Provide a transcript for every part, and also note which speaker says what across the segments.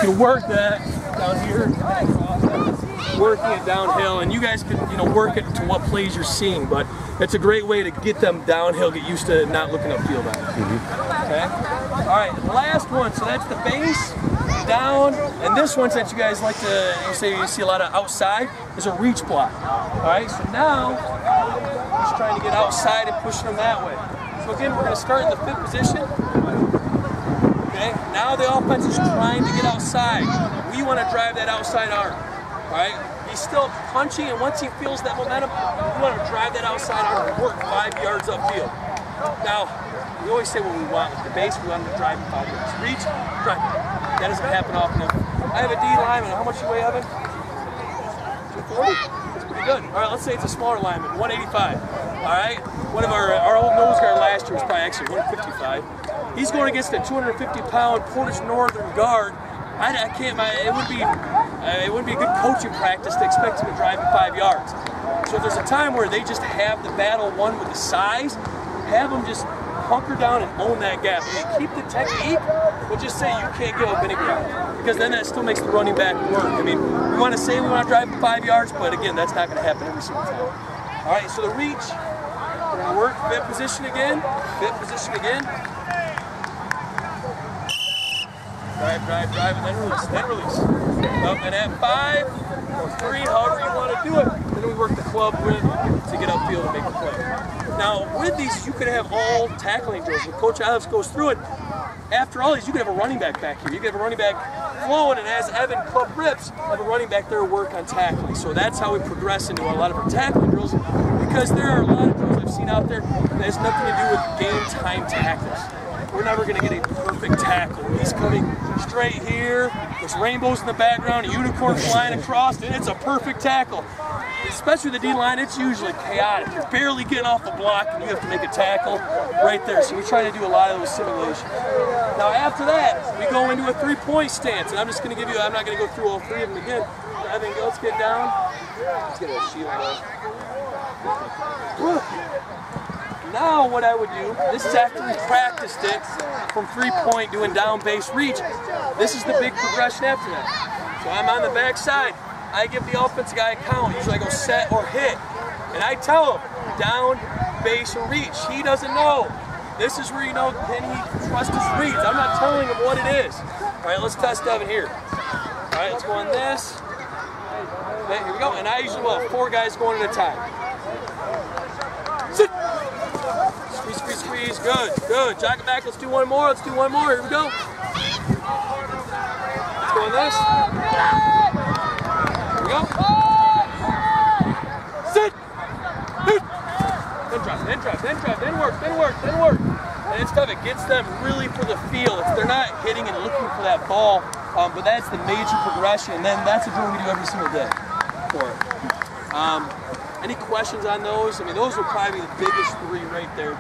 Speaker 1: can work that down here, working it downhill, and you guys can, you know, work it to what plays you're seeing. But it's a great way to get them downhill, get used to not looking upfield on it. Okay. All right, last one. So that's the base, down, and this one, since you guys like to, you say you see a lot of outside, is a reach block. All right. So now, just trying to get outside and pushing them that way. So again, we're going to start in the fifth position. Okay. Now the offense is trying to get outside. We want to drive that outside arm. All right. He's still punching, and once he feels that momentum, we want to drive that outside arm and work 5 yards upfield. Now, we always say what we want with the base. We want him to drive 5 yards. Reach, drive. That doesn't happen often. I have a D lineman. How much do you weigh, Evan? 240? That's pretty good. All right. Let's say it's a smaller lineman, 185. All right. One of our old nose guard last year was probably actually 155. He's going against a 250-pound Portage Northern guard. I can't. It wouldn't be a good coaching practice to expect him to drive in 5 yards. So if there's a time where they just have the battle won with the size, have them just hunker down and own that gap. I mean, keep the technique, but just say you can't give up any ground, because then that still makes the running back work. I mean, we want to say we want to drive in 5 yards, but again, that's not going to happen every single time. All right, so the reach, we're going to work fifth position again, Drive, and then release. Up and at 5 or 3, however you want to do it. Then we work the club with to get upfield and make the play. Now, with these, you could have all tackling drills. When Coach Ives goes through it, after all these, you could have a running back back here. You could have a running back flowing, and as Evan club rips, have a running back there work on tackling. So that's how we progress into a lot of our tackling drills, because there are a lot of drills I've seen out there that has nothing to do with game time tackles. We're never going to get a perfect tackle. He's coming straight here, there's rainbows in the background, a unicorn flying across, and it's a perfect tackle. Especially the D-line, it's usually chaotic. You're barely getting off the block, and you have to make a tackle right there. So we try to do a lot of those simulations. Now after that, we go into a three-point stance, and I'm just going to give you, I'm not going to go through all three of them again. Evan, let's get down. Let's get a shield on. Now what I would do, this is after we practiced it from three-point doing down base reach. This is the big progression after that. So I'm on the back side. I give the offensive guy a count. Usually I go set or hit. And I tell him, down, base, or reach. He doesn't know. This is where you know, can he trust his reads? I'm not telling him what it is. All right, let's test Evan here. All right, let's go on this. Okay, here we go. And I usually will have 4 guys going at a time. Sit. Squeeze, squeeze, squeeze. Good, good. Jog it back. Let's do one more. Here we go. Let's go on this. Here we go. Sit. Then drop, then work. And it's tough. It gets them really for the feel. They're not hitting and looking for that ball, but that's the major progression. And then that's a drill we do every single day for it. Any questions on those? I mean, those would probably be the biggest 3 right there.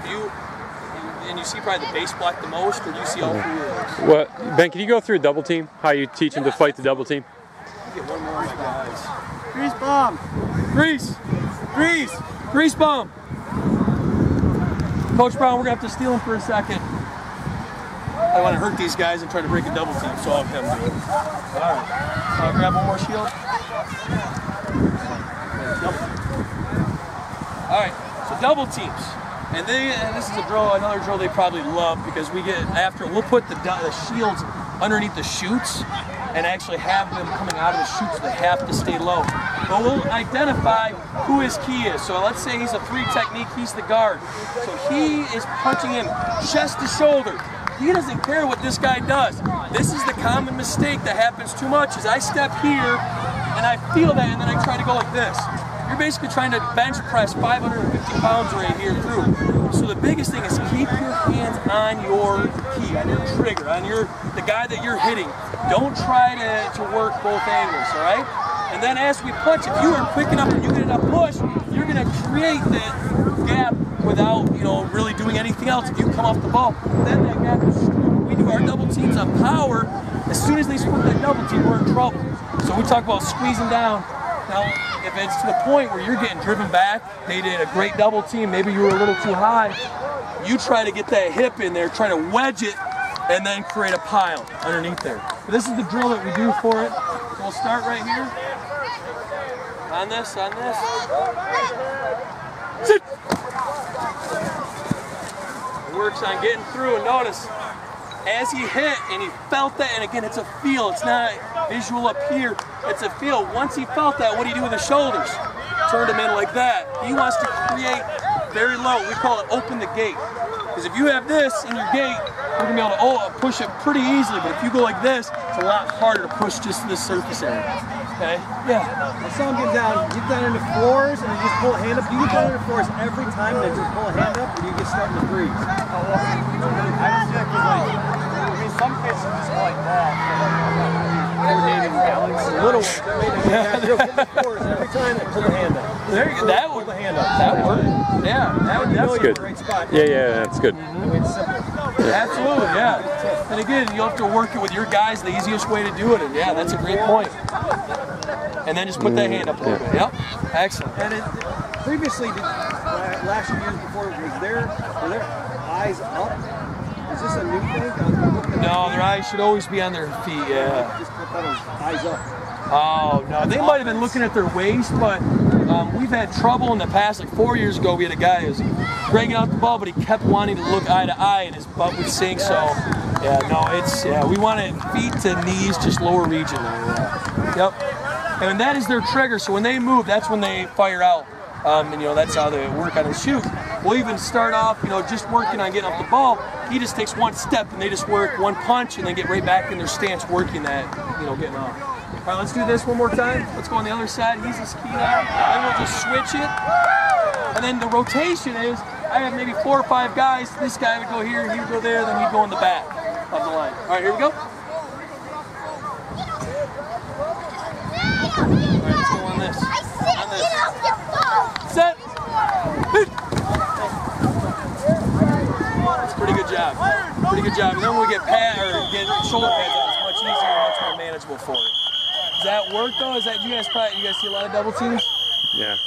Speaker 1: And you see probably the base block the most, or do you see all 3 of those?
Speaker 2: Well, Ben, can you go through double team? How you teach them to fight the double team?
Speaker 1: Get one more, guys.
Speaker 3: Grease bomb.
Speaker 1: Grease bomb. Coach Brown, we're gonna have to steal him for a second. I want to hurt these guys and try to break a double team, so I'll have him do it. All right. Grab one more shield. All right, so double teams, and this is another drill they probably love, because we get after we'll put the shields underneath the chutes and actually have them coming out of the chutes. So they have to stay low, but we'll identify who his key is. So let's say he's a 3 technique, he's the guard, so he is punching him chest to shoulder. He doesn't care what this guy does. This is the common mistake that happens too much, is I step here and I feel that, and then I try to go like this. You're basically trying to bench press 550 pounds right here through. So the biggest thing is keep your hands on your key, on your trigger, on the guy that you're hitting. Don't try to work both angles, all right? And then as we punch, if you are quick enough and you get enough push, you're going to create that gap without, really doing anything else. If you come off the ball, then that gap is screwed. We do our double teams on power. As soon as they split that double team, we're in trouble. So we talk about squeezing down. Now, if it's to the point where you're getting driven back, they did a great double team, maybe you were a little too high, you try to get that hip in there, try to wedge it, and then create a pile underneath there. But this is the drill that we do for it. So we'll start right here. On this. Sit. It works on getting through, and notice, as he hit and he felt that, and again, it's a feel, it's not visual up here, it's a feel. Once he felt that, what do you do with his shoulders? Turn him in like that. He wants to create very low, we call it open the gate. Because if you have this in your gate, you're going to be able to push it pretty easily, but if you go like this, it's a lot harder to push just this surface area. Okay? Yeah.
Speaker 3: I saw him get down into floors and then just pull a hand up. Do you get down into floors every time and then just pull a hand up, or do you get starting to freeze?
Speaker 4: I just feel like, some kids are just like that. Coordinating balance.
Speaker 3: Little ones, they'll get in the floors every time and pull the hand up.
Speaker 1: There you go. That would,
Speaker 3: the hand up.
Speaker 1: that worked. Yeah, that's
Speaker 2: good.
Speaker 3: A great spot.
Speaker 2: Yeah, that's good.
Speaker 3: I mean, it's simple.
Speaker 1: Absolutely, yeah. And again, you'll have to work it with your guys the easiest way to do it, and yeah, that's a great point. And then just put that hand up a little bit. Yep, excellent.
Speaker 3: And previously, last years before, were their eyes up? Is this a new thing?
Speaker 1: No, their eyes should always be on their feet, yeah.
Speaker 3: Just put those eyes up.
Speaker 1: Oh, no, they might have been looking at their waist, but we've had trouble in the past. Like 4 years ago, we had a guy who was breaking out the ball, but he kept wanting to look eye to eye, and his butt would sink, so, yeah, no, we want it feet to knees, just lower region there, yeah. Yep. And that is their trigger, so when they move, that's when they fire out. And that's how they work on the shoot. We'll even start off, just working on getting off the ball. He just takes one step and they just work one punch and then get right back in their stance working that, getting off. All right, let's do this one more time. Let's go on the other side. He's a ski now. Then we'll just switch it. And then the rotation is, I have maybe 4 or 5 guys. This guy would go here, he would go there, then he'd go in the back of the line. All right, here we go. All right, let's go on this. On this. Set. That's a pretty good job. Pretty good job. And then when we get shoulder pads on, it's much easier and much more manageable for it. Does that work though? Is that you guys see a lot of double teams?
Speaker 2: Yeah.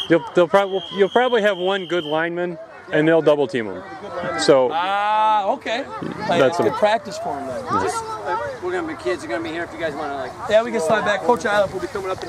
Speaker 2: You'll probably have one good lineman, and they'll double team them. So.
Speaker 1: Okay. That's good practice for them then.
Speaker 3: We're gonna be kids are gonna be here if you guys want to
Speaker 1: Yeah, we can slide back. Coach Island will be coming up.